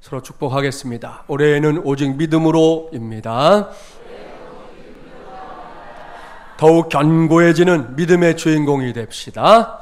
서로 축복하겠습니다. 올해는 오직 믿음으로입니다. 더욱 견고해지는 믿음의 주인공이 됩시다.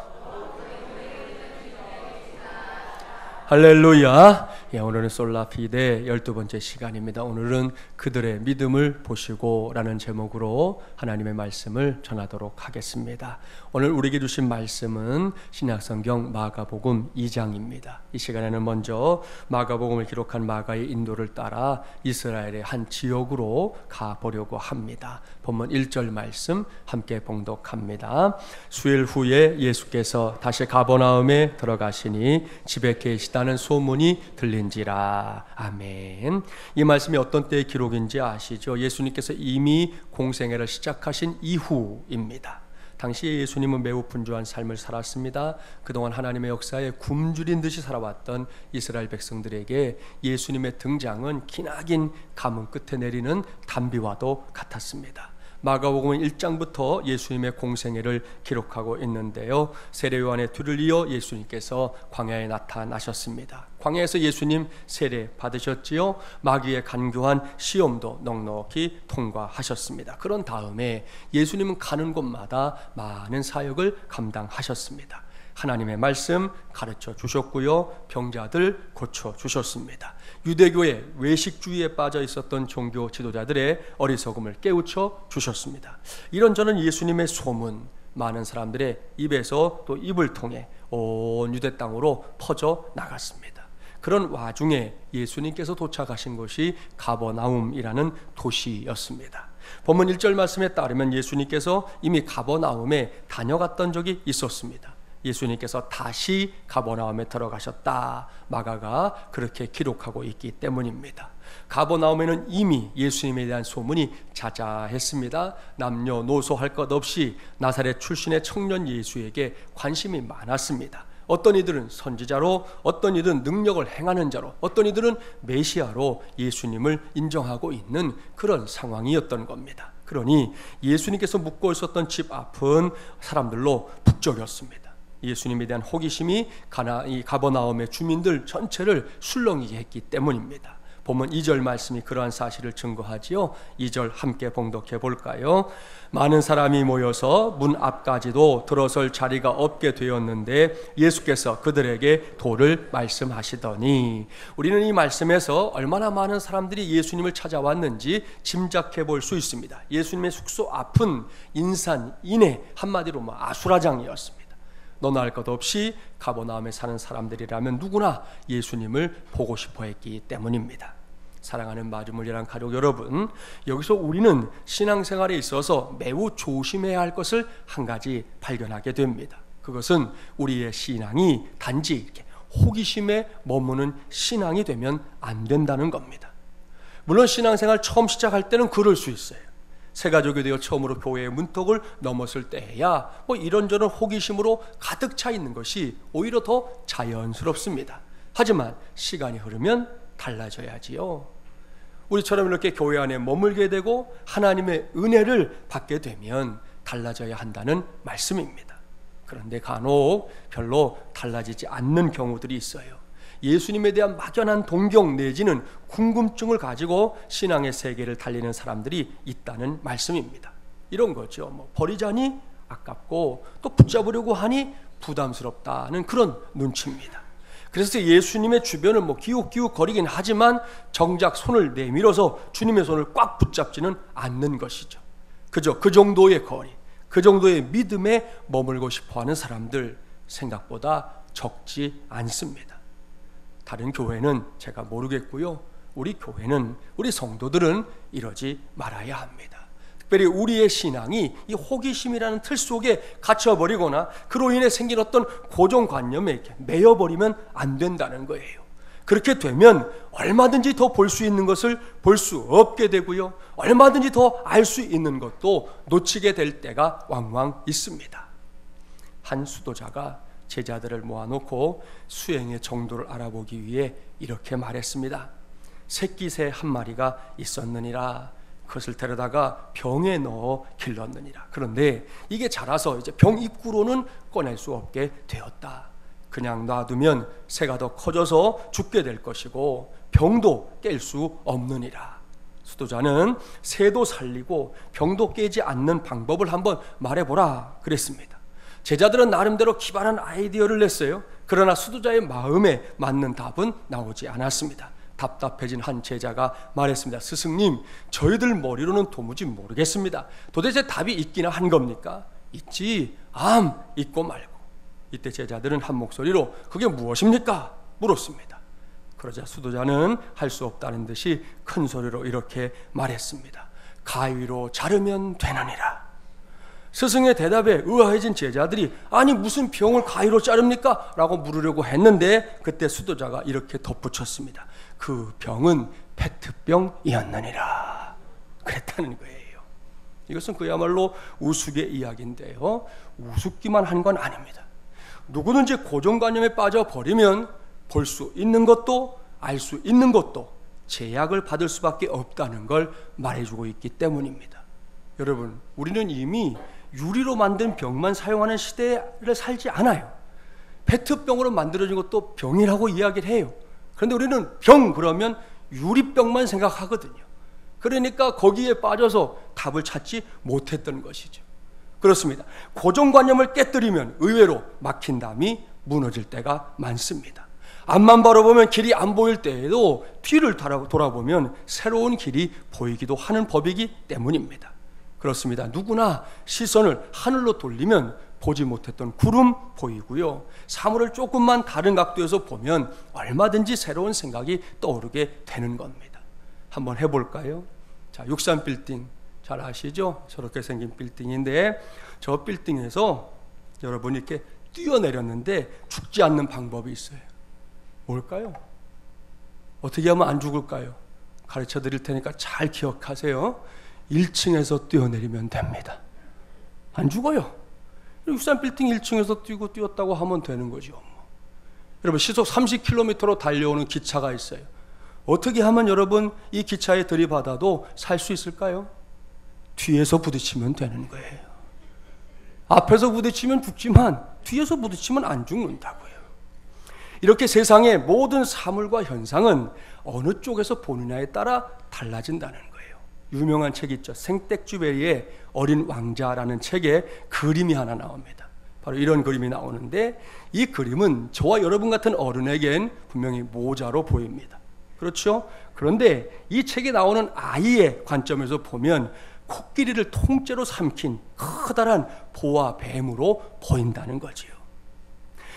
할렐루야. 오늘은 솔라피데 12번째 시간입니다. 오늘은 그들의 믿음을 보시고 라는 제목으로 하나님의 말씀을 전하도록 하겠습니다. 오늘 우리에게 주신 말씀은 신약성경 마가복음 2장입니다. 이 시간에는 먼저 마가복음을 기록한 마가의 인도를 따라 이스라엘의 한 지역으로 가보려고 합니다. 본문 1절 말씀 함께 봉독합니다. 수일 후에 예수께서 다시 가버나움에 들어가시니 집에 계시다는 소문이 들린지라. 아멘. 이 말씀이 어떤 때의 기록인지 아시죠? 예수님께서 이미 공생애를 시작하신 이후입니다. 당시에 예수님은 매우 분주한 삶을 살았습니다. 그동안 하나님의 역사에 굶주린 듯이 살아왔던 이스라엘 백성들에게 예수님의 등장은 기나긴 가뭄 끝에 내리는 단비와도 같았습니다. 마가복음은 1장부터 예수님의 공생애를 기록하고 있는데요, 세례 요한의 뒤를 이어 예수님께서 광야에 나타나셨습니다. 광야에서 예수님 세례 받으셨지요. 마귀의 간교한 시험도 넉넉히 통과하셨습니다. 그런 다음에 예수님은 가는 곳마다 많은 사역을 감당하셨습니다. 하나님의 말씀 가르쳐 주셨고요, 병자들 고쳐 주셨습니다. 유대교의 외식주의에 빠져 있었던 종교 지도자들의 어리석음을 깨우쳐 주셨습니다. 이런저런 예수님의 소문, 많은 사람들의 입에서 또 입을 통해 온 유대 땅으로 퍼져 나갔습니다. 그런 와중에 예수님께서 도착하신 곳이 가버나움이라는 도시였습니다. 본문 1절 말씀에 따르면 예수님께서 이미 가버나움에 다녀갔던 적이 있었습니다. 예수님께서 다시 가버나움에 들어가셨다, 마가가 그렇게 기록하고 있기 때문입니다. 가버나움에는 이미 예수님에 대한 소문이 자자했습니다. 남녀노소 할 것 없이 나사렛 출신의 청년 예수에게 관심이 많았습니다. 어떤 이들은 선지자로, 어떤 이들은 능력을 행하는 자로, 어떤 이들은 메시아로 예수님을 인정하고 있는 그런 상황이었던 겁니다. 그러니 예수님께서 묵고 있었던 집 앞은 사람들로 북적였습니다. 예수님에 대한 호기심이 이 가버나움의 주민들 전체를 술렁이게 했기 때문입니다. 본문 2절 말씀이 그러한 사실을 증거하지요. 2절 함께 봉독해 볼까요? 많은 사람이 모여서 문 앞까지도 들어설 자리가 없게 되었는데 예수께서 그들에게 도를 말씀하시더니, 우리는 이 말씀에서 얼마나 많은 사람들이 예수님을 찾아왔는지 짐작해 볼 수 있습니다. 예수님의 숙소 앞은 인산 이내, 한마디로 아수라장이었습니다. 너나 할 것 없이 가버나움에 사는 사람들이라면 누구나 예수님을 보고 싶어 했기 때문입니다. 사랑하는 마주물리랑 가족 여러분, 여기서 우리는 신앙생활에 있어서 매우 조심해야 할 것을 한 가지 발견하게 됩니다. 그것은 우리의 신앙이 단지 이렇게 호기심에 머무는 신앙이 되면 안 된다는 겁니다. 물론 신앙생활 처음 시작할 때는 그럴 수 있어요. 새가족이 되어 처음으로 교회의 문턱을 넘었을 때야 이런저런 호기심으로 가득 차 있는 것이 오히려 더 자연스럽습니다. 하지만 시간이 흐르면 달라져야지요. 우리처럼 이렇게 교회 안에 머물게 되고 하나님의 은혜를 받게 되면 달라져야 한다는 말씀입니다. 그런데 간혹 별로 달라지지 않는 경우들이 있어요. 예수님에 대한 막연한 동경 내지는 궁금증을 가지고 신앙의 세계를 달리는 사람들이 있다는 말씀입니다. 이런 거죠. 버리자니 아깝고 또 붙잡으려고 하니 부담스럽다는 그런 눈치입니다. 그래서 예수님의 주변을 기웃기웃 거리긴 하지만 정작 손을 내밀어서 주님의 손을 꽉 붙잡지는 않는 것이죠. 그저 그 정도의 거리, 그 정도의 믿음에 머물고 싶어하는 사람들 생각보다 적지 않습니다. 다른 교회는 제가 모르겠고요, 우리 교회는, 우리 성도들은 이러지 말아야 합니다. 특별히 우리의 신앙이 이 호기심이라는 틀 속에 갇혀버리거나 그로 인해 생긴 어떤 고정관념에 이렇게 매여버리면 안 된다는 거예요. 그렇게 되면 얼마든지 더 볼 수 있는 것을 볼 수 없게 되고요, 얼마든지 더 알 수 있는 것도 놓치게 될 때가 왕왕 있습니다. 한 수도자가 제자들을 모아놓고 수행의 정도를 알아보기 위해 이렇게 말했습니다. 새끼새 한 마리가 있었느니라. 그것을 데려다가 병에 넣어 길렀느니라. 그런데 이게 자라서 이제 병 입구로는 꺼낼 수 없게 되었다. 그냥 놔두면 새가 더 커져서 죽게 될 것이고 병도 깰 수 없느니라. 수도자는 새도 살리고 병도 깨지 않는 방법을 한번 말해보라 그랬습니다. 제자들은 나름대로 기발한 아이디어를 냈어요. 그러나 수도자의 마음에 맞는 답은 나오지 않았습니다. 답답해진 한 제자가 말했습니다. 스승님, 저희들 머리로는 도무지 모르겠습니다. 도대체 답이 있기나 한 겁니까? 있지, 있고 말고. 이때 제자들은 한 목소리로 그게 무엇입니까? 물었습니다. 그러자 수도자는 할 수 없다는 듯이 큰 소리로 이렇게 말했습니다. 가위로 자르면 되느니라. 스승의 대답에 의아해진 제자들이 아니 무슨 병을 가위로 자릅니까? 라고 물으려고 했는데 그때 수도자가 이렇게 덧붙였습니다. 그 병은 페트병이었느니라. 그랬다는 거예요. 이것은 그야말로 우스개 이야기인데요, 우습기만 한 건 아닙니다. 누구든지 고정관념에 빠져버리면 볼 수 있는 것도 알 수 있는 것도 제약을 받을 수밖에 없다는 걸 말해주고 있기 때문입니다. 여러분, 우리는 이미 유리로 만든 병만 사용하는 시대를 살지 않아요. 페트병으로 만들어진 것도 병이라고 이야기를 해요. 그런데 우리는 병 그러면 유리병만 생각하거든요. 그러니까 거기에 빠져서 답을 찾지 못했던 것이죠. 그렇습니다. 고정관념을 깨뜨리면 의외로 막힌 담이 무너질 때가 많습니다. 앞만 바라보면 길이 안 보일 때에도 뒤를 돌아보면 새로운 길이 보이기도 하는 법이기 때문입니다. 그렇습니다. 누구나 시선을 하늘로 돌리면 보지 못했던 구름 보이고요, 사물을 조금만 다른 각도에서 보면 얼마든지 새로운 생각이 떠오르게 되는 겁니다. 한번 해볼까요? 자, 63빌딩 잘 아시죠? 저렇게 생긴 빌딩인데 저 빌딩에서 여러분이 이렇게 뛰어내렸는데 죽지 않는 방법이 있어요. 뭘까요? 어떻게 하면 안 죽을까요? 가르쳐 드릴 테니까 잘 기억하세요. 1층에서 뛰어내리면 됩니다. 안 죽어요. 63빌딩 1층에서 뛰었다고 하면 되는 거죠. 여러분, 시속 30km로 달려오는 기차가 있어요. 어떻게 하면 여러분 이 기차에 들이받아도 살 수 있을까요? 뒤에서 부딪히면 되는 거예요. 앞에서 부딪히면 죽지만 뒤에서 부딪히면 안 죽는다고요. 이렇게 세상의 모든 사물과 현상은 어느 쪽에서 보느냐에 따라 달라진다는 거예요. 유명한 책 있죠. 생텍쥐베리의 어린 왕자라는 책에 그림이 하나 나옵니다. 바로 이런 그림이 나오는데 이 그림은 저와 여러분 같은 어른에겐 분명히 모자로 보입니다. 그렇죠? 그런데 이 책에 나오는 아이의 관점에서 보면 코끼리를 통째로 삼킨 커다란 보아 뱀으로 보인다는 거지요.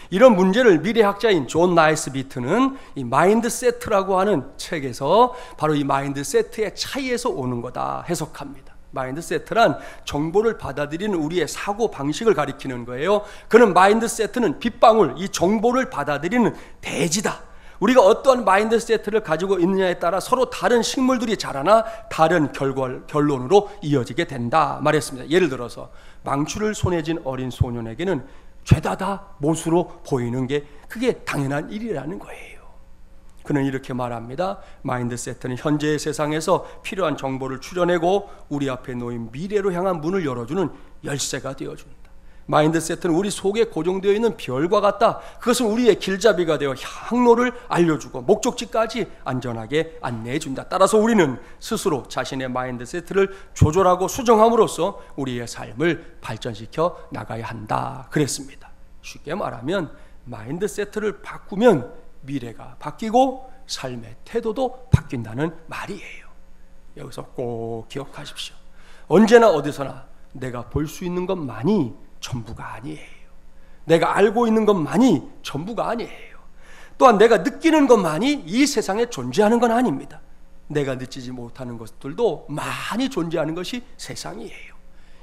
이런 문제를 미래학자인 존 나이스비트는 이 마인드세트라고 하는 책에서 바로 이 마인드세트의 차이에서 오는 거다 해석합니다. 마인드세트란 정보를 받아들이는 우리의 사고 방식을 가리키는 거예요. 그는 마인드세트는 빗방울, 이 정보를 받아들이는 대지다. 우리가 어떠한 마인드세트를 가지고 있느냐에 따라 서로 다른 식물들이 자라나 다른 결론으로 이어지게 된다 말했습니다. 예를 들어서 망추를 손에 쥔 어린 소년에게는 죄다다 못으로 보이는 게 그게 당연한 일이라는 거예요. 그는 이렇게 말합니다. 마인드세트는 현재의 세상에서 필요한 정보를 추려내고 우리 앞에 놓인 미래로 향한 문을 열어주는 열쇠가 되어준다. 마인드세트는 우리 속에 고정되어 있는 별과 같다. 그것은 우리의 길잡이가 되어 항로를 알려주고 목적지까지 안전하게 안내해준다. 따라서 우리는 스스로 자신의 마인드세트를 조절하고 수정함으로써 우리의 삶을 발전시켜 나가야 한다 그랬습니다. 쉽게 말하면 마인드세트를 바꾸면 미래가 바뀌고 삶의 태도도 바뀐다는 말이에요. 여기서 꼭 기억하십시오. 언제나 어디서나 내가 볼 수 있는 것만이 전부가 아니에요. 내가 알고 있는 것만이 전부가 아니에요. 또한 내가 느끼는 것만이 이 세상에 존재하는 건 아닙니다. 내가 느끼지 못하는 것들도 많이 존재하는 것이 세상이에요.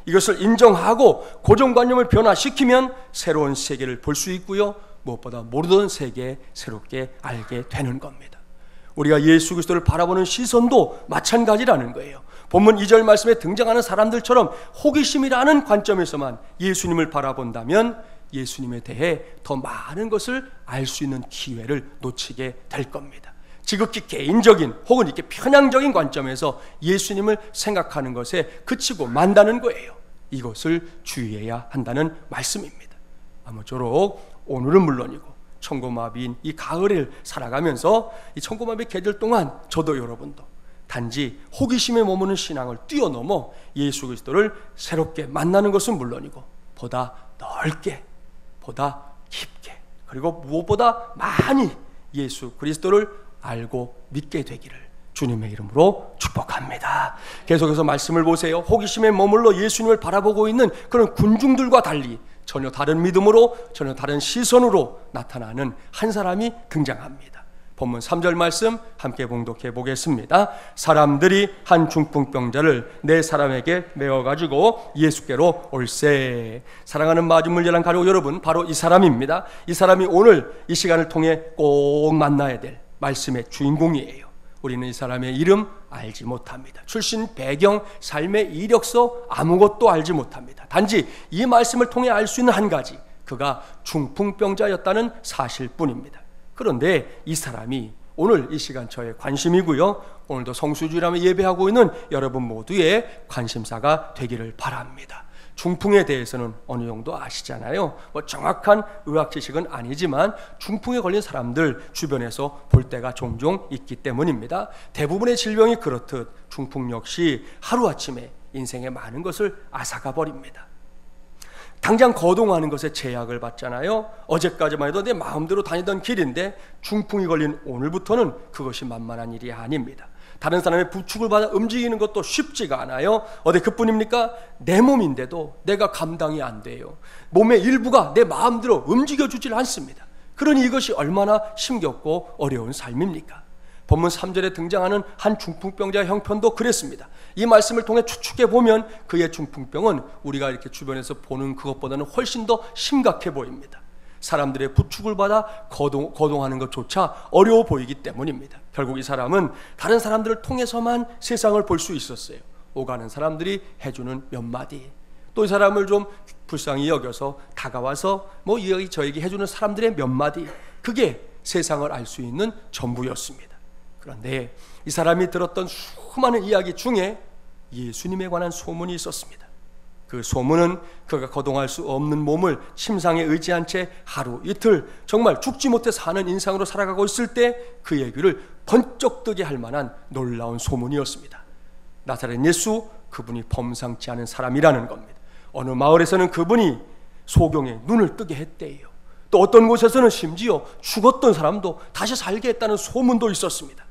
이것을 인정하고 고정관념을 변화시키면 새로운 세계를 볼 수 있고요, 무엇보다 모르던 세계에 새롭게 알게 되는 겁니다. 우리가 예수 그리스도를 바라보는 시선도 마찬가지라는 거예요. 본문 2절 말씀에 등장하는 사람들처럼 호기심이라는 관점에서만 예수님을 바라본다면 예수님에 대해 더 많은 것을 알 수 있는 기회를 놓치게 될 겁니다. 지극히 개인적인 혹은 이렇게 편향적인 관점에서 예수님을 생각하는 것에 그치고 만다는 거예요. 이것을 주의해야 한다는 말씀입니다. 아무쪼록 오늘은 물론이고 청고마비인 이 가을을 살아가면서 이 청고마비 계절 동안 저도 여러분도 단지 호기심에 머무는 신앙을 뛰어넘어 예수 그리스도를 새롭게 만나는 것은 물론이고 보다 넓게, 보다 깊게, 그리고 무엇보다 많이 예수 그리스도를 알고 믿게 되기를 주님의 이름으로 축복합니다. 계속해서 말씀을 보세요. 호기심에 머물러 예수님을 바라보고 있는 그런 군중들과 달리 전혀 다른 믿음으로, 전혀 다른 시선으로 나타나는 한 사람이 등장합니다. 본문 3절 말씀 함께 봉독해 보겠습니다. 사람들이 한 중풍병자를 네 사람에게 메어가지고 예수께로 올세. 사랑하는 마중물제랑 가족 여러분, 바로 이 사람입니다. 이 사람이 오늘 이 시간을 통해 꼭 만나야 될 말씀의 주인공이에요. 우리는 이 사람의 이름 알지 못합니다. 출신, 배경, 삶의 이력서 아무것도 알지 못합니다. 단지 이 말씀을 통해 알 수 있는 한 가지, 그가 중풍병자였다는 사실뿐입니다. 그런데 이 사람이 오늘 이 시간 저의 관심이고요, 오늘도 성수주일하며 예배하고 있는 여러분 모두의 관심사가 되기를 바랍니다. 중풍에 대해서는 어느 정도 아시잖아요. 정확한 의학 지식은 아니지만 중풍에 걸린 사람들 주변에서 볼 때가 종종 있기 때문입니다. 대부분의 질병이 그렇듯 중풍 역시 하루아침에 인생의 많은 것을 앗아가 버립니다. 당장 거동하는 것에 제약을 받잖아요. 어제까지만 해도 내 마음대로 다니던 길인데 중풍이 걸린 오늘부터는 그것이 만만한 일이 아닙니다. 다른 사람의 부축을 받아 움직이는 것도 쉽지가 않아요. 어디 그뿐입니까? 내 몸인데도 내가 감당이 안 돼요. 몸의 일부가 내 마음대로 움직여주질 않습니다. 그러니 이것이 얼마나 힘겹고 어려운 삶입니까? 본문 3절에 등장하는 한 중풍병자의 형편도 그랬습니다. 이 말씀을 통해 추측해 보면 그의 중풍병은 우리가 이렇게 주변에서 보는 그것보다는 훨씬 더 심각해 보입니다. 사람들의 부축을 받아 거동하는 것조차 어려워 보이기 때문입니다. 결국 이 사람은 다른 사람들을 통해서만 세상을 볼 수 있었어요. 오가는 사람들이 해주는 몇 마디, 또 이 사람을 좀 불쌍히 여겨서 다가와서 저에게 해주는 사람들의 몇 마디, 그게 세상을 알 수 있는 전부였습니다. 그런데 이 사람이 들었던 수많은 이야기 중에 예수님에 관한 소문이 있었습니다. 그 소문은 그가 거동할 수 없는 몸을 침상에 의지한 채 하루 이틀 정말 죽지 못해 사는 인상으로 살아가고 있을 때 그의 귀를 번쩍 뜨게 할 만한 놀라운 소문이었습니다. 나사렛 예수, 그분이 범상치 않은 사람이라는 겁니다. 어느 마을에서는 그분이 소경의 눈을 뜨게 했대요. 또 어떤 곳에서는 심지어 죽었던 사람도 다시 살게 했다는 소문도 있었습니다.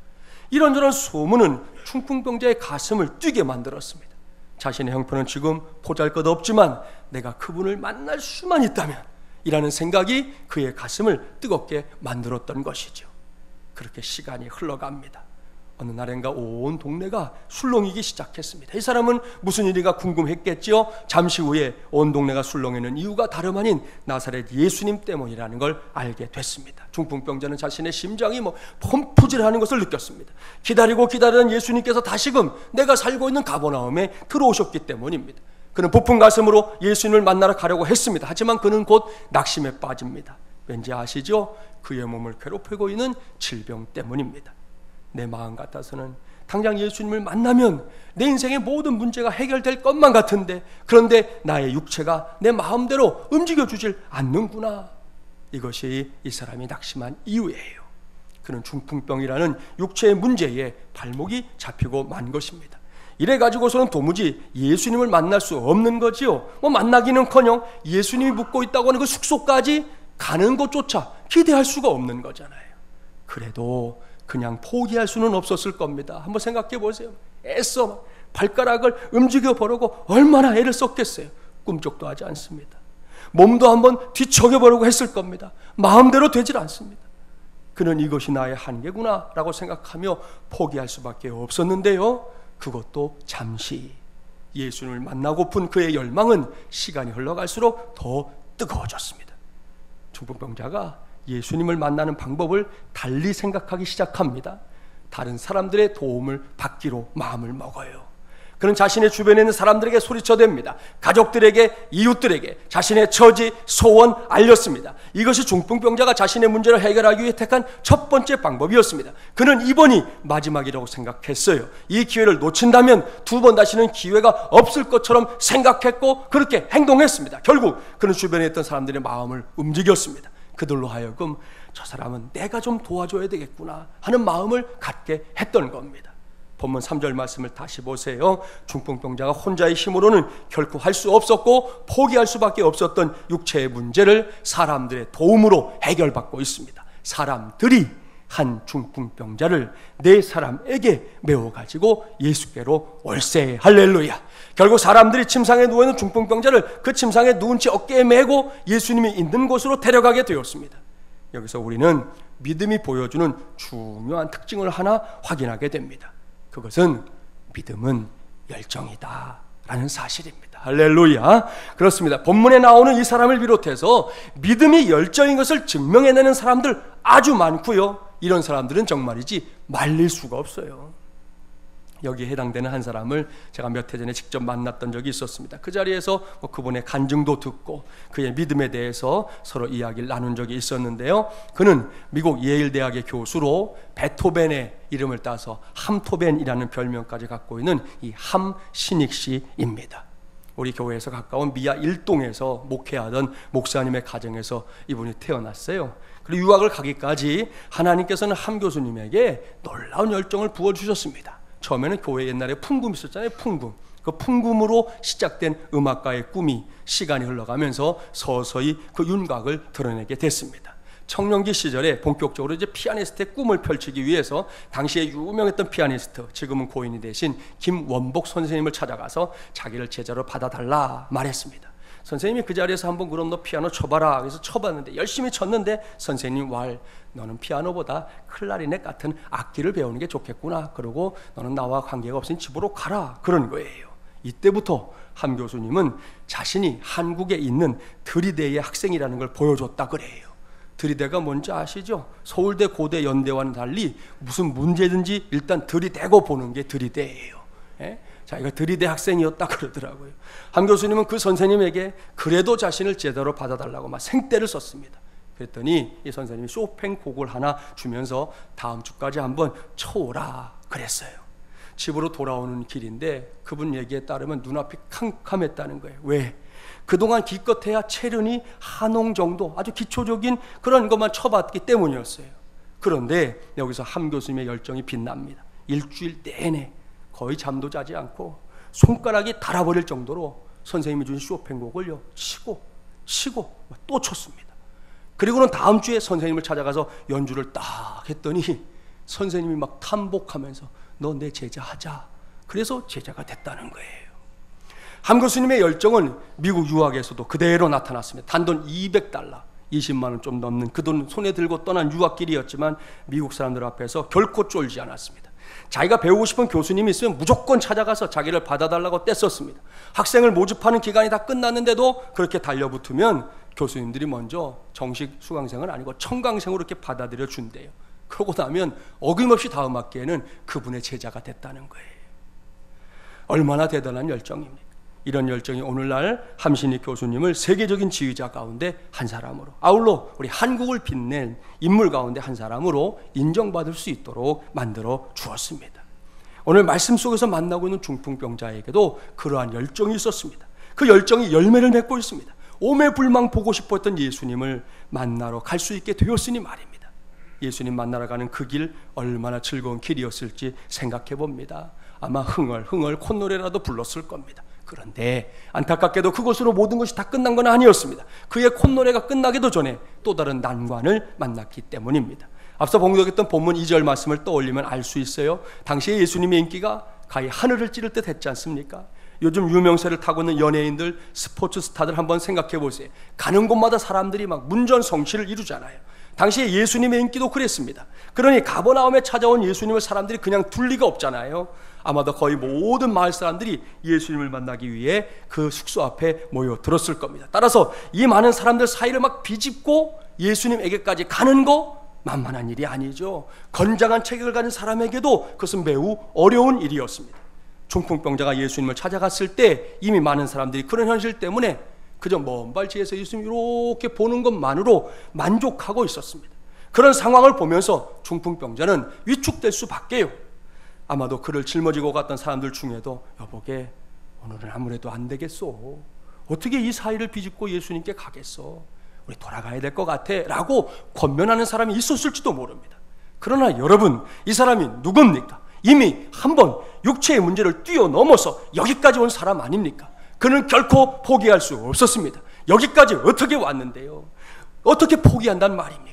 이런저런 소문은 중풍병자의 가슴을 뛰게 만들었습니다. 자신의 형편은 지금 보잘것없지만 내가 그분을 만날 수만 있다면 이라는 생각이 그의 가슴을 뜨겁게 만들었던 것이죠. 그렇게 시간이 흘러갑니다. 어느 날인가 온 동네가 술렁이기 시작했습니다. 이 사람은 무슨 일이가 궁금했겠죠. 잠시 후에 온 동네가 술렁이는 이유가 다름 아닌 나사렛 예수님 때문이라는 걸 알게 됐습니다. 중풍병자는 자신의 심장이 펌프질하는 것을 느꼈습니다. 기다리던 예수님께서 다시금 내가 살고 있는 가버나움에 들어오셨기 때문입니다. 그는 부푼 가슴으로 예수님을 만나러 가려고 했습니다. 하지만 그는 곧 낙심에 빠집니다. 왠지 아시죠? 그의 몸을 괴롭히고 있는 질병 때문입니다. 내 마음 같아서는 당장 예수님을 만나면 내 인생의 모든 문제가 해결될 것만 같은데, 그런데 나의 육체가 내 마음대로 움직여주질 않는구나. 이것이 이 사람이 낙심한 이유예요. 그는 중풍병이라는 육체의 문제에 발목이 잡히고 만 것입니다. 이래가지고서는 도무지 예수님을 만날 수 없는 거지요. 만나기는커녕 예수님이 묵고 있다고 하는 그 숙소까지 가는 것조차 기대할 수가 없는 거잖아요. 그래도 그냥 포기할 수는 없었을 겁니다. 한번 생각해 보세요. 애써 발가락을 움직여 보려고 얼마나 애를 썼겠어요. 꿈쩍도 하지 않습니다. 몸도 한번 뒤척여 보려고 했을 겁니다. 마음대로 되질 않습니다. 그는 이것이 나의 한계구나 라고 생각하며 포기할 수밖에 없었는데요, 그것도 잠시. 예수님을 만나고픈 그의 열망은 시간이 흘러갈수록 더 뜨거워졌습니다. 중풍병자가 예수님을 만나는 방법을 달리 생각하기 시작합니다. 다른 사람들의 도움을 받기로 마음을 먹어요. 그는 자신의 주변에 있는 사람들에게 소리쳐댑니다. 가족들에게, 이웃들에게 자신의 처지, 소원 알렸습니다. 이것이 중풍병자가 자신의 문제를 해결하기 위해 택한 첫 번째 방법이었습니다. 그는 이번이 마지막이라고 생각했어요. 이 기회를 놓친다면 두 번 다시는 기회가 없을 것처럼 생각했고 그렇게 행동했습니다. 결국 그는 주변에 있던 사람들의 마음을 움직였습니다. 그들로 하여금 저 사람은 내가 좀 도와줘야 되겠구나 하는 마음을 갖게 했던 겁니다. 본문 3절 말씀을 다시 보세요. 중풍병자가 혼자의 힘으로는 결코 할 수 없었고 포기할 수밖에 없었던 육체의 문제를 사람들의 도움으로 해결받고 있습니다. 사람들이 한 중풍병자를 네 사람에게 메워가지고 예수께로 올세. 할렐루야. 결국 사람들이 침상에 누워있는 중풍병자를 그 침상에 누운 채 어깨에 메고 예수님이 있는 곳으로 데려가게 되었습니다. 여기서 우리는 믿음이 보여주는 중요한 특징을 하나 확인하게 됩니다. 그것은 믿음은 열정이다 라는 사실입니다. 할렐루야. 그렇습니다. 본문에 나오는 이 사람을 비롯해서 믿음이 열정인 것을 증명해내는 사람들 아주 많고요. 이런 사람들은 정말이지 말릴 수가 없어요. 여기에 해당되는 한 사람을 제가 몇 해 전에 직접 만났던 적이 있었습니다. 그 자리에서 그분의 간증도 듣고 그의 믿음에 대해서 서로 이야기를 나눈 적이 있었는데요. 그는 미국 예일 대학의 교수로 베토벤의 이름을 따서 함토벤이라는 별명까지 갖고 있는 이 함신익 씨입니다. 우리 교회에서 가까운 미아 1동에서 목회하던 목사님의 가정에서 이분이 태어났어요. 그리고 유학을 가기까지 하나님께서는 함 교수님에게 놀라운 열정을 부어주셨습니다. 처음에는 교회 옛날에 풍금 있었잖아요. 풍금. 그 풍금으로 시작된 음악가의 꿈이 시간이 흘러가면서 서서히 그 윤곽을 드러내게 됐습니다. 청년기 시절에 본격적으로 이제 피아니스트의 꿈을 펼치기 위해서 당시에 유명했던 피아니스트, 지금은 고인이 되신 김원복 선생님을 찾아가서 자기를 제자로 받아달라 말했습니다. 선생님이 그 자리에서 한번 그럼 너 피아노 쳐봐라. 그래서 쳐봤는데 열심히 쳤는데 선생님 너는 피아노보다 클라리넷 같은 악기를 배우는 게 좋겠구나. 그러고 너는 나와 관계가 없으니 집으로 가라. 그런 거예요. 이때부터 함 교수님은 자신이 한국에 있는 들이대의 학생이라는 걸 보여줬다 그래요. 들이대가 뭔지 아시죠? 서울대, 고대, 연대와는 달리 무슨 문제든지 일단 들이대고 보는 게 들이대예요. 자기가 들이대 학생이었다 그러더라고요. 함 교수님은 그 선생님에게 그래도 자신을 제대로 받아달라고 막 생떼를 썼습니다. 그랬더니 이 선생님이 쇼팽 곡을 하나 주면서 다음 주까지 한번 쳐오라 그랬어요. 집으로 돌아오는 길인데 그분 얘기에 따르면 눈앞이 캄캄했다는 거예요. 왜? 그동안 기껏해야 체르니, 한홍 정도 아주 기초적인 그런 것만 쳐봤기 때문이었어요. 그런데 여기서 함 교수님의 열정이 빛납니다. 일주일 내내 거의 잠도 자지 않고 손가락이 닳아버릴 정도로 선생님이 준 쇼팽곡을 치고 또 쳤습니다. 그리고는 다음 주에 선생님을 찾아가서 연주를 딱 했더니 선생님이 막 탐복하면서 너 내 제자 하자. 그래서 제자가 됐다는 거예요. 함 교수님의 열정은 미국 유학에서도 그대로 나타났습니다. 단돈 $200, 20만 원 좀 넘는 그 돈 손에 들고 떠난 유학길이었지만 미국 사람들 앞에서 결코 쫄지 않았습니다. 자기가 배우고 싶은 교수님이 있으면 무조건 찾아가서 자기를 받아달라고 떼썼습니다. 학생을 모집하는 기간이 다 끝났는데도 그렇게 달려붙으면 교수님들이 먼저 정식 수강생은 아니고 청강생으로 이렇게 받아들여 준대요. 그러고 나면 어김없이 다음 학기에는 그분의 제자가 됐다는 거예요. 얼마나 대단한 열정입니까? 이런 열정이 오늘날 함신익 교수님을 세계적인 지휘자 가운데 한 사람으로, 아울러 우리 한국을 빛낸 인물 가운데 한 사람으로 인정받을 수 있도록 만들어 주었습니다. 오늘 말씀 속에서 만나고 있는 중풍병자에게도 그러한 열정이 있었습니다. 그 열정이 열매를 맺고 있습니다. 오매불망 보고 싶었던 예수님을 만나러 갈 수 있게 되었으니 말입니다. 예수님 만나러 가는 그 길 얼마나 즐거운 길이었을지 생각해 봅니다. 아마 흥얼흥얼 콧노래라도 불렀을 겁니다. 그런데 안타깝게도 그것으로 모든 것이 다 끝난 건 아니었습니다. 그의 콧노래가 끝나기도 전에 또 다른 난관을 만났기 때문입니다. 앞서 봉독했던 본문 2절 말씀을 떠올리면 알 수 있어요. 당시에 예수님의 인기가 가히 하늘을 찌를 듯 했지 않습니까? 요즘 유명세를 타고 있는 연예인들, 스포츠 스타들 한번 생각해 보세요. 가는 곳마다 사람들이 막 문전성시를 이루잖아요. 당시에 예수님의 인기도 그랬습니다. 그러니 가버나움에 찾아온 예수님을 사람들이 그냥 둘 리가 없잖아요. 아마도 거의 모든 마을 사람들이 예수님을 만나기 위해 그 숙소 앞에 모여들었을 겁니다. 따라서 이 많은 사람들 사이를 막 비집고 예수님에게까지 가는 거 만만한 일이 아니죠. 건장한 체격을 가진 사람에게도 그것은 매우 어려운 일이었습니다. 중풍병자가 예수님을 찾아갔을 때 이미 많은 사람들이 그런 현실 때문에 그저 먼 발치에서 예수님 이렇게 보는 것만으로 만족하고 있었습니다. 그런 상황을 보면서 중풍병자는 위축될 수밖에요. 아마도 그를 짊어지고 갔던 사람들 중에도 여보게 오늘은 아무래도 안 되겠소. 어떻게 이 사이를 비집고 예수님께 가겠소. 우리 돌아가야 될 것 같아 라고 권면하는 사람이 있었을지도 모릅니다. 그러나 여러분, 이 사람이 누굽니까? 이미 한번 육체의 문제를 뛰어넘어서 여기까지 온 사람 아닙니까? 그는 결코 포기할 수 없었습니다. 여기까지 어떻게 왔는데요? 어떻게 포기한단 말입니까?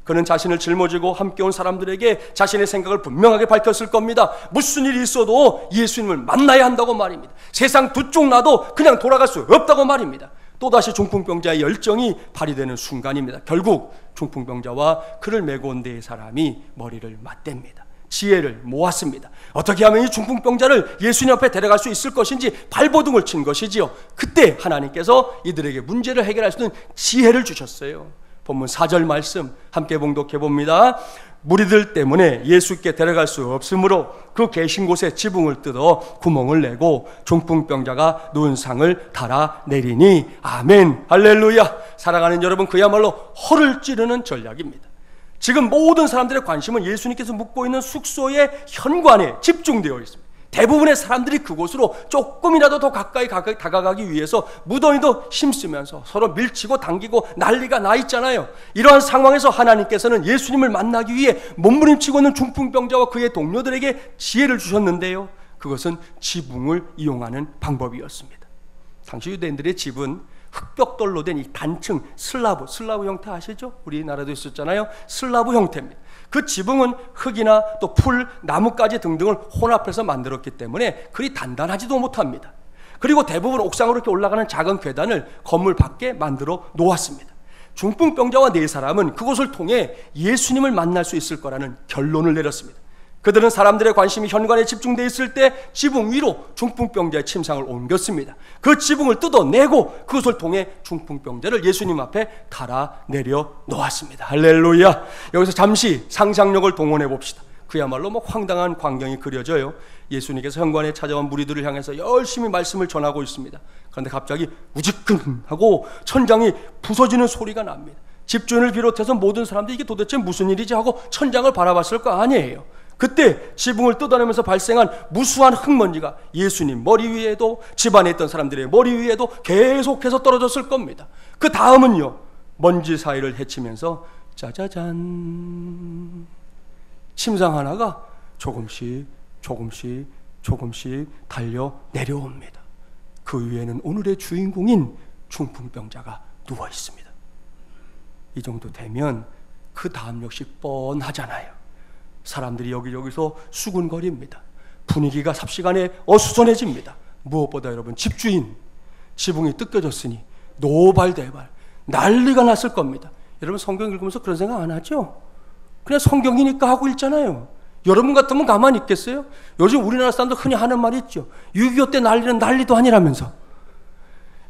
그는 자신을 짊어지고 함께 온 사람들에게 자신의 생각을 분명하게 밝혔을 겁니다. 무슨 일이 있어도 예수님을 만나야 한다고 말입니다. 세상 두 쪽 나도 그냥 돌아갈 수 없다고 말입니다. 또다시 중풍병자의 열정이 발휘되는 순간입니다. 결국 중풍병자와 그를 메고 온 네 사람이 머리를 맞댑니다. 지혜를 모았습니다. 어떻게 하면 이 중풍병자를 예수님 앞에 데려갈 수 있을 것인지 발버둥을 친 것이지요. 그때 하나님께서 이들에게 문제를 해결할 수 있는 지혜를 주셨어요. 본문 4절 말씀 함께 봉독해 봅니다. 무리들 때문에 예수께 데려갈 수 없으므로 그 계신 곳에 지붕을 뜯어 구멍을 내고 중풍병자가 누운 상을 달아내리니. 아멘, 할렐루야. 사랑하는 여러분, 그야말로 허를 찌르는 전략입니다. 지금 모든 사람들의 관심은 예수님께서 묵고 있는 숙소의 현관에 집중되어 있습니다. 대부분의 사람들이 그곳으로 조금이라도 더 가까이 다가가기 위해서 무더위도 힘쓰면서 서로 밀치고 당기고 난리가 나 있잖아요. 이러한 상황에서 하나님께서는 예수님을 만나기 위해 몸부림치고 있는 중풍병자와 그의 동료들에게 지혜를 주셨는데요, 그것은 지붕을 이용하는 방법이었습니다. 당시 유대인들의 집은 흙벽돌로 된 이 단층 슬라브 형태 아시죠? 우리나라도 있었잖아요. 슬라브 형태입니다. 그 지붕은 흙이나 또 풀, 나뭇가지 등등을 혼합해서 만들었기 때문에 그리 단단하지도 못합니다. 그리고 대부분 옥상으로 이렇게 올라가는 작은 계단을 건물 밖에 만들어 놓았습니다. 중풍병자와 네 사람은 그곳을 통해 예수님을 만날 수 있을 거라는 결론을 내렸습니다. 그들은 사람들의 관심이 현관에 집중되어 있을 때 지붕 위로 중풍병자의 침상을 옮겼습니다. 그 지붕을 뜯어내고 그것을 통해 중풍병자를 예수님 앞에 달아내려 놓았습니다. 할렐루야. 여기서 잠시 상상력을 동원해 봅시다. 그야말로 황당한 광경이 그려져요. 예수님께서 현관에 찾아온 무리들을 향해서 열심히 말씀을 전하고 있습니다. 그런데 갑자기 우지근하고 천장이 부서지는 소리가 납니다. 집주인을 비롯해서 모든 사람들이 이게 도대체 무슨 일이지 하고 천장을 바라봤을 거 아니에요. 그때 지붕을 뜯어내면서 발생한 무수한 흙먼지가 예수님 머리 위에도 집안에 있던 사람들의 머리 위에도 계속해서 떨어졌을 겁니다. 그 다음은요, 먼지 사이를 헤치면서 짜자잔, 침상 하나가 조금씩 달려 내려옵니다. 그 위에는 오늘의 주인공인 중풍병자가 누워 있습니다. 이 정도 되면 그 다음 역시 뻔하잖아요. 사람들이 여기저기서 수군거립니다. 분위기가 삽시간에 어수선해집니다. 무엇보다 여러분, 집주인 지붕이 뜯겨졌으니 노발대발 난리가 났을 겁니다. 여러분, 성경 읽으면서 그런 생각 안 하죠? 그냥 성경이니까 하고 읽잖아요. 여러분 같으면 가만히 있겠어요? 요즘 우리나라 사람들 흔히 하는 말이 있죠. 6.25 때 난리는 난리도 아니라면서.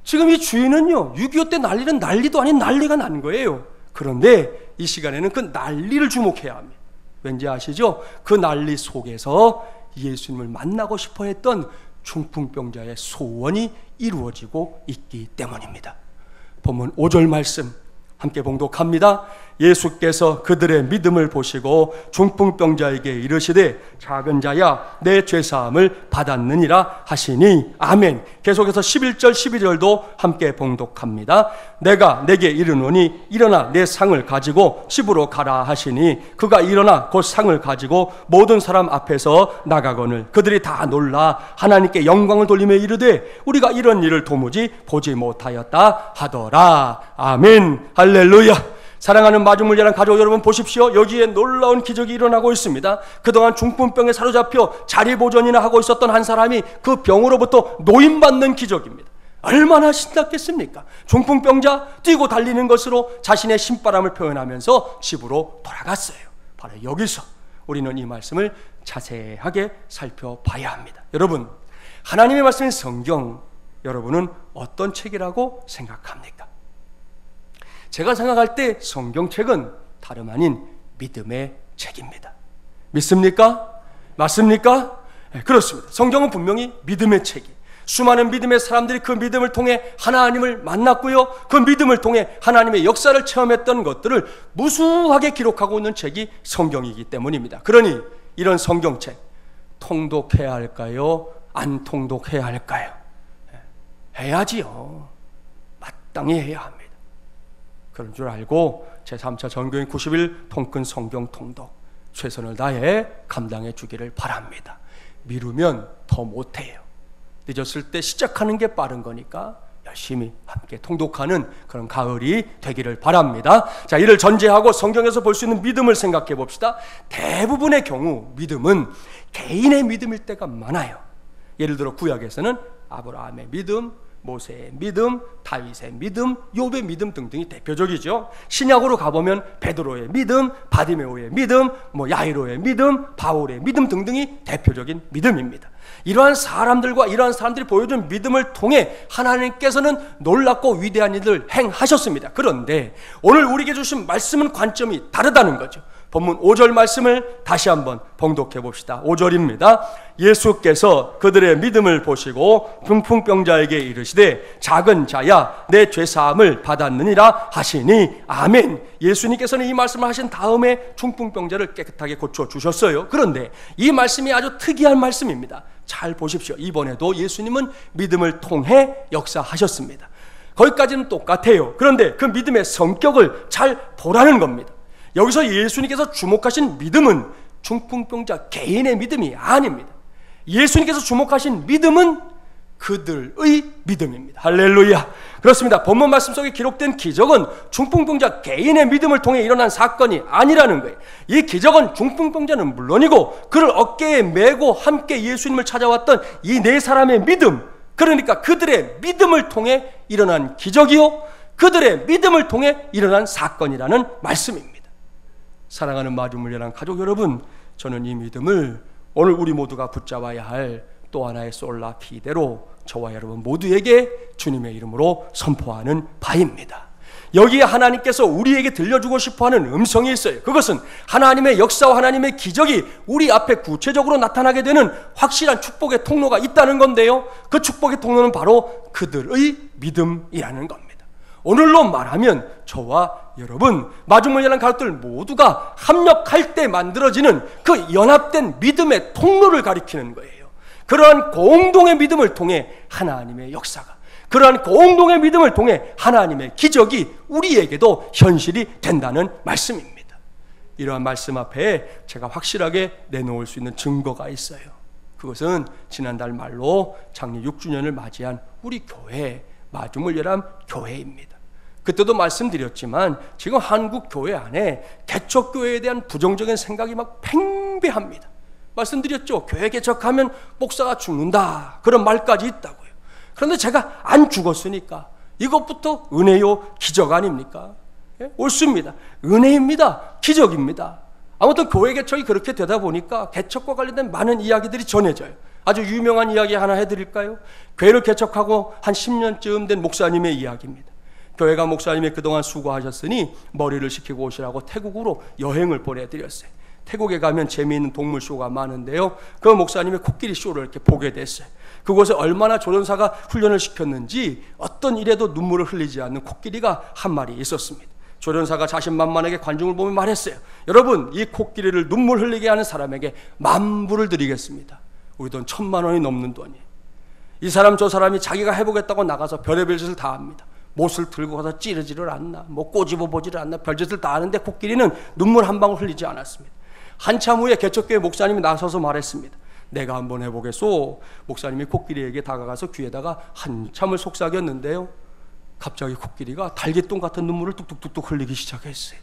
지금 이 주인은요, 6.25 때 난리는 난리도 아닌 난리가 난 거예요. 그런데 이 시간에는 그 난리를 주목해야 합니다. 왠지 아시죠? 그 난리 속에서 예수님을 만나고 싶어 했던 중풍병자의 소원이 이루어지고 있기 때문입니다. 본문 5절 말씀 함께 봉독합니다. 예수께서 그들의 믿음을 보시고 중풍병자에게 이르시되 작은 자야 내 죄사함을 받았느니라 하시니. 아멘. 계속해서 11절 12절도 함께 봉독합니다. 내가 내게 이르노니 일어나 내 상을 가지고 집으로 가라 하시니 그가 일어나 곧 상을 가지고 모든 사람 앞에서 나가거늘 그들이 다 놀라 하나님께 영광을 돌리며 이르되 우리가 이런 일을 도무지 보지 못하였다 하더라. 아멘. 할렐루야. 사랑하는 마중물자랑 가족 여러분, 보십시오. 여기에 놀라운 기적이 일어나고 있습니다. 그동안 중풍병에 사로잡혀 자리보전이나 하고 있었던 한 사람이 그 병으로부터 노임받는 기적입니다. 얼마나 신났겠습니까? 중풍병자 뛰고 달리는 것으로 자신의 신바람을 표현하면서 집으로 돌아갔어요. 바로 여기서 우리는 이 말씀을 자세하게 살펴봐야 합니다. 여러분, 하나님의 말씀인 성경, 여러분은 어떤 책이라고 생각합니까? 제가 생각할 때 성경책은 다름 아닌 믿음의 책입니다. 믿습니까? 맞습니까? 네, 그렇습니다. 성경은 분명히 믿음의 책이에요. 수많은 믿음의 사람들이 그 믿음을 통해 하나님을 만났고요, 그 믿음을 통해 하나님의 역사를 체험했던 것들을 무수하게 기록하고 있는 책이 성경이기 때문입니다. 그러니 이런 성경책 통독해야 할까요? 안 통독해야 할까요? 해야지요. 마땅히 해야 합니다. 그런 줄 알고 제3차 전교인 90일 통근 성경 통독 최선을 다해 감당해 주기를 바랍니다. 미루면 더 못해요. 늦었을 때 시작하는 게 빠른 거니까 열심히 함께 통독하는 그런 가을이 되기를 바랍니다. 자, 이를 전제하고 성경에서 볼 수 있는 믿음을 생각해 봅시다. 대부분의 경우 믿음은 개인의 믿음일 때가 많아요. 예를 들어 구약에서는 아브라함의 믿음, 모세의 믿음, 다윗의 믿음, 욥의 믿음 등등이 대표적이죠. 신약으로 가보면 베드로의 믿음, 바디메오의 믿음, 야이로의 믿음, 바울의 믿음 등등이 대표적인 믿음입니다. 이러한 사람들과 이러한 사람들이 보여준 믿음을 통해 하나님께서는 놀랍고 위대한 일을 행하셨습니다. 그런데 오늘 우리에게 주신 말씀은 관점이 다르다는 거죠. 본문 5절 말씀을 다시 한번 봉독해 봅시다. 5절입니다. 예수께서 그들의 믿음을 보시고 중풍병자에게 이르시되 작은 자야 내 죄사함을 받았느니라 하시니 아멘. 예수님께서는 이 말씀을 하신 다음에 중풍병자를 깨끗하게 고쳐주셨어요. 그런데 이 말씀이 아주 특이한 말씀입니다. 잘 보십시오. 이번에도 예수님은 믿음을 통해 역사하셨습니다. 거기까지는 똑같아요. 그런데 그 믿음의 성격을 잘 보라는 겁니다. 여기서 예수님께서 주목하신 믿음은 중풍병자 개인의 믿음이 아닙니다. 예수님께서 주목하신 믿음은 그들의 믿음입니다. 할렐루야. 그렇습니다. 본문 말씀 속에 기록된 기적은 중풍병자 개인의 믿음을 통해 일어난 사건이 아니라는 거예요. 이 기적은 중풍병자는 물론이고 그를 어깨에 메고 함께 예수님을 찾아왔던 이 네 사람의 믿음, 그러니까 그들의 믿음을 통해 일어난 기적이요 그들의 믿음을 통해 일어난 사건이라는 말씀입니다. 사랑하는 마주물려난 가족 여러분, 저는 이 믿음을 오늘 우리 모두가 붙잡아야 할 또 하나의 솔라 피데로 저와 여러분 모두에게 주님의 이름으로 선포하는 바입니다. 여기에 하나님께서 우리에게 들려주고 싶어하는 음성이 있어요. 그것은 하나님의 역사와 하나님의 기적이 우리 앞에 구체적으로 나타나게 되는 확실한 축복의 통로가 있다는 건데요, 그 축복의 통로는 바로 그들의 믿음이라는 겁니다. 오늘로 말하면 저와 여러분 마중물려난 가족들 모두가 합력할 때 만들어지는 그 연합된 믿음의 통로를 가리키는 거예요. 그러한 공동의 믿음을 통해 하나님의 역사가, 그러한 공동의 믿음을 통해 하나님의 기적이 우리에게도 현실이 된다는 말씀입니다. 이러한 말씀 앞에 제가 확실하게 내놓을 수 있는 증거가 있어요. 그것은 지난달 말로 장례 6주년을 맞이한 우리 교회 마중물려난 교회입니다. 그때도 말씀드렸지만 지금 한국 교회 안에 개척교회에 대한 부정적인 생각이 막 팽배합니다. 말씀드렸죠. 교회 개척하면 목사가 죽는다, 그런 말까지 있다고요. 그런데 제가 안 죽었으니까 이것부터 은혜요 기적 아닙니까? 예? 옳습니다. 은혜입니다. 기적입니다. 아무튼 교회 개척이 그렇게 되다 보니까 개척과 관련된 많은 이야기들이 전해져요. 아주 유명한 이야기 하나 해드릴까요? 교회를 개척하고 한 10년쯤 된 목사님의 이야기입니다. 교회가 목사님이 그동안 수고하셨으니 머리를 식히고 오시라고 태국으로 여행을 보내드렸어요. 태국에 가면 재미있는 동물 쇼가 많은데요, 그 목사님이 코끼리 쇼를 이렇게 보게 됐어요. 그곳에 얼마나 조련사가 훈련을 시켰는지 어떤 일에도 눈물을 흘리지 않는 코끼리가 한 마리 있었습니다. 조련사가 자신만만하게 관중을 보며 말했어요. 여러분, 이 코끼리를 눈물 흘리게 하는 사람에게 10,000불을 드리겠습니다. 우리 돈 1,000만 원이 넘는 돈이. 이 사람 저 사람이 자기가 해보겠다고 나가서 별의별 짓을 다 합니다. 못을 들고 가서 찌르지를 않나, 꼬집어 보지를 않나, 별짓을 다 하는데 코끼리는 눈물 한 방울 흘리지 않았습니다. 한참 후에 개척교회 목사님이 나서서 말했습니다. 내가 한번 해보겠소. 목사님이 코끼리에게 다가가서 귀에다가 한참을 속삭였는데요, 갑자기 코끼리가 달걀똥 같은 눈물을 뚝뚝뚝뚝 흘리기 시작했어요.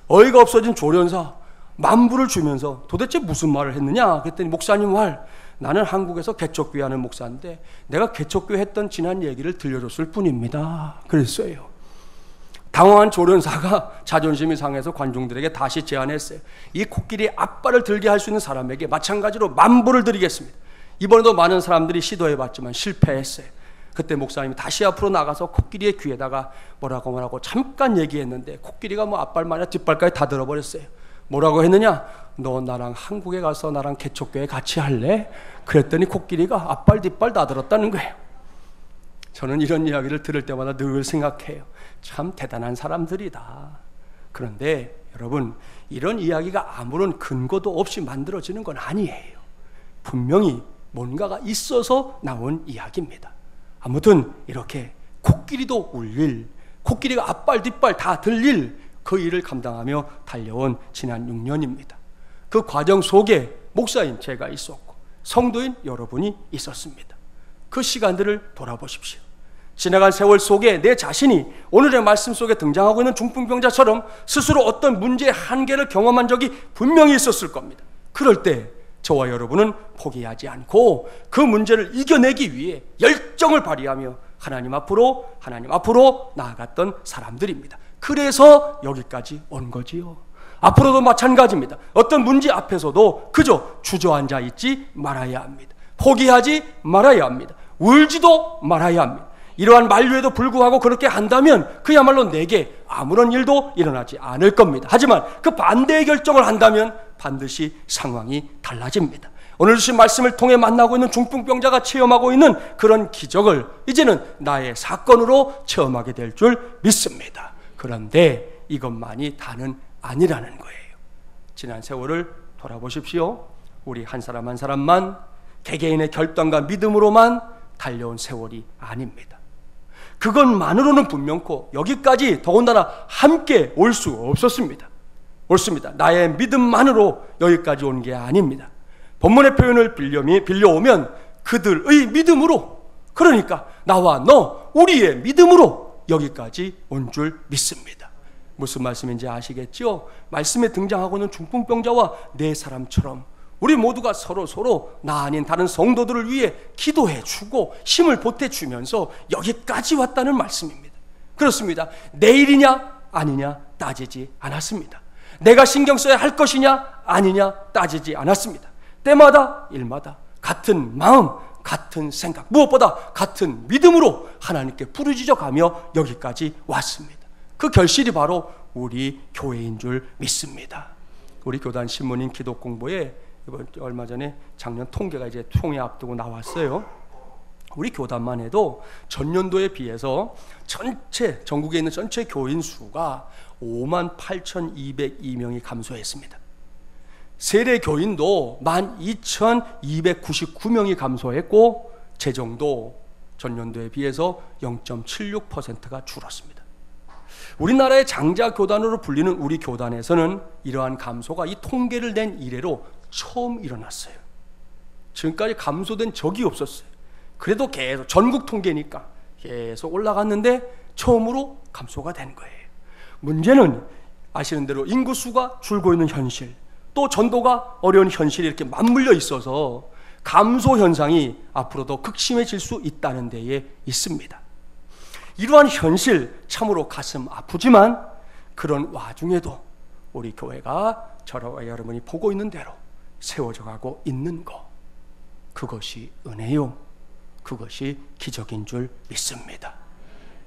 어이가 없어진 조련사 10,000불을 주면서 도대체 무슨 말을 했느냐 그랬더니, 목사님 말, 나는 한국에서 개척교회 하는 목사인데 내가 개척교회 했던 지난 얘기를 들려줬을 뿐입니다, 그랬어요. 당황한 조련사가 자존심이 상해서 관중들에게 다시 제안했어요. 이 코끼리 앞발을 들게 할 수 있는 사람에게 마찬가지로 10,000불을 드리겠습니다. 이번에도 많은 사람들이 시도해봤지만 실패했어요. 그때 목사님이 다시 앞으로 나가서 코끼리의 귀에다가 뭐라고 잠깐 얘기했는데, 코끼리가 앞발만이나 뒷발까지 다 들어버렸어요. 뭐라고 했느냐? 너 나랑 한국에 가서 나랑 개척교회 같이 할래? 그랬더니 코끼리가 앞발 뒷발 다 들었다는 거예요. 저는 이런 이야기를 들을 때마다 늘 생각해요. 참 대단한 사람들이다. 그런데 여러분, 이런 이야기가 아무런 근거도 없이 만들어지는 건 아니에요. 분명히 뭔가가 있어서 나온 이야기입니다. 아무튼 이렇게 코끼리도 울릴 코끼리가 앞발 뒷발 다 들릴 그 일을 감당하며 달려온 지난 6년입니다. 그 과정 속에 목사인 제가 있었고 성도인 여러분이 있었습니다. 그 시간들을 돌아보십시오. 지나간 세월 속에 내 자신이 오늘의 말씀 속에 등장하고 있는 중풍병자처럼 스스로 어떤 문제의 한계를 경험한 적이 분명히 있었을 겁니다. 그럴 때 저와 여러분은 포기하지 않고 그 문제를 이겨내기 위해 열정을 발휘하며 하나님 앞으로 나아갔던 사람들입니다. 그래서 여기까지 온 거지요. 앞으로도 마찬가지입니다. 어떤 문제 앞에서도 그저 주저앉아 있지 말아야 합니다. 포기하지 말아야 합니다. 울지도 말아야 합니다. 이러한 만류에도 불구하고 그렇게 한다면 그야말로 내게 아무런 일도 일어나지 않을 겁니다. 하지만 그 반대의 결정을 한다면 반드시 상황이 달라집니다. 오늘 주신 말씀을 통해 만나고 있는 중풍병자가 체험하고 있는 그런 기적을 이제는 나의 사건으로 체험하게 될 줄 믿습니다. 그런데 이것만이 다는 아니라는 거예요. 지난 세월을 돌아보십시오. 우리 한 사람 한 사람만 개개인의 결단과 믿음으로만 달려온 세월이 아닙니다. 그것만으로는 분명코 여기까지 더군다나 함께 올 수 없었습니다. 옳습니다. 나의 믿음만으로 여기까지 온 게 아닙니다. 본문의 표현을 빌려오면 그들의 믿음으로, 그러니까 나와 너 우리의 믿음으로 여기까지 온 줄 믿습니다. 무슨 말씀인지 아시겠죠? 말씀에 등장하고 있는 중풍병자와 네 사람처럼 우리 모두가 서로 나 아닌 다른 성도들을 위해 기도해 주고 힘을 보태 주면서 여기까지 왔다는 말씀입니다. 그렇습니다. 내일이냐 아니냐 따지지 않았습니다. 내가 신경 써야 할 것이냐 아니냐 따지지 않았습니다. 때마다 일마다 같은 마음, 같은 생각, 무엇보다 같은 믿음으로 하나님께 부르짖어 가며 여기까지 왔습니다. 그 결실이 바로 우리 교회인 줄 믿습니다. 우리 교단 신문인 기독공보에 얼마 전에 작년 통계가 이제 총회 앞두고 나왔어요. 우리 교단만 해도 전년도에 비해서 전국에 있는 전체 교인 수가 58,202명이 감소했습니다. 세례 교인도 12,299명이 감소했고 재정도 전년도에 비해서 0.76%가 줄었습니다. 우리나라의 장자 교단으로 불리는 우리 교단에서는 이러한 감소가 이 통계를 낸 이래로 처음 일어났어요. 지금까지 감소된 적이 없었어요. 그래도 계속 전국 통계니까 계속 올라갔는데 처음으로 감소가 된 거예요. 문제는 아시는 대로 인구수가 줄고 있는 현실, 또 전도가 어려운 현실이 이렇게 맞물려 있어서 감소 현상이 앞으로도 극심해질 수 있다는 데에 있습니다. 이러한 현실 참으로 가슴 아프지만 그런 와중에도 우리 교회가 저와 여러분이 보고 있는 대로 세워져 가고 있는 것, 그것이 은혜요, 그것이 기적인 줄 믿습니다.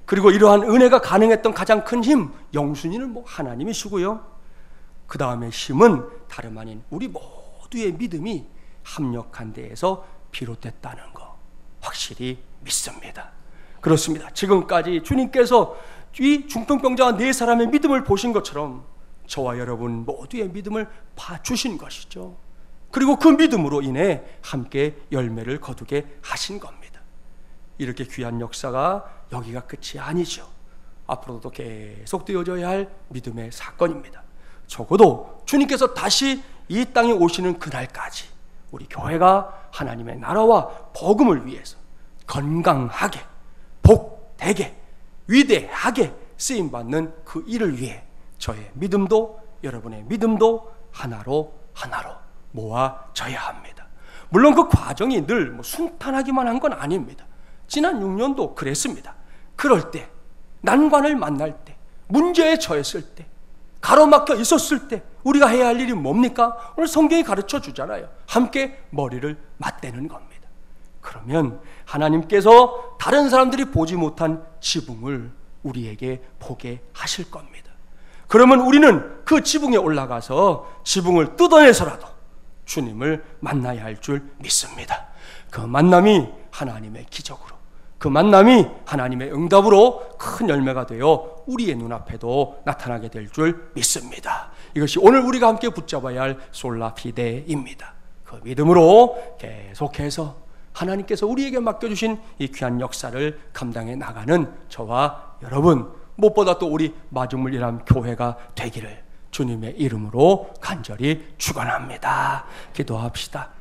그리고 이러한 은혜가 가능했던 가장 큰 힘, 영순이는 하나님이시고요, 그 다음에 힘은 다름 아닌 우리 모두의 믿음이 합력한 데에서 비롯됐다는 것 확실히 믿습니다. 그렇습니다. 지금까지 주님께서 이 중풍병자와 네 사람의 믿음을 보신 것처럼 저와 여러분 모두의 믿음을 봐주신 것이죠. 그리고 그 믿음으로 인해 함께 열매를 거두게 하신 겁니다. 이렇게 귀한 역사가 여기가 끝이 아니죠. 앞으로도 계속 되어져야 할 믿음의 사건입니다. 적어도 주님께서 다시 이 땅에 오시는 그날까지 우리 교회가 하나님의 나라와 복음을 위해서 건강하게, 복되게, 위대하게 쓰임받는 그 일을 위해 저의 믿음도 여러분의 믿음도 하나로 모아져야 합니다. 물론 그 과정이 늘 순탄하기만 한 건 아닙니다. 지난 6년도 그랬습니다. 그럴 때, 난관을 만날 때, 문제에 처했을 때, 가로막혀 있었을 때 우리가 해야 할 일이 뭡니까? 오늘 성경이 가르쳐 주잖아요. 함께 머리를 맞대는 겁니다. 그러면 하나님께서 다른 사람들이 보지 못한 지붕을 우리에게 보게 하실 겁니다. 그러면 우리는 그 지붕에 올라가서 지붕을 뜯어내서라도 주님을 만나야 할 줄 믿습니다. 그 만남이 하나님의 기적으로, 그 만남이 하나님의 응답으로 큰 열매가 되어 우리의 눈앞에도 나타나게 될 줄 믿습니다. 이것이 오늘 우리가 함께 붙잡아야 할 솔라피데입니다. 그 믿음으로 계속해서 하나님께서 우리에게 맡겨주신 이 귀한 역사를 감당해 나가는 저와 여러분, 무엇보다 또 우리 마중물 일함 교회가 되기를 주님의 이름으로 간절히 축원합니다. 기도합시다.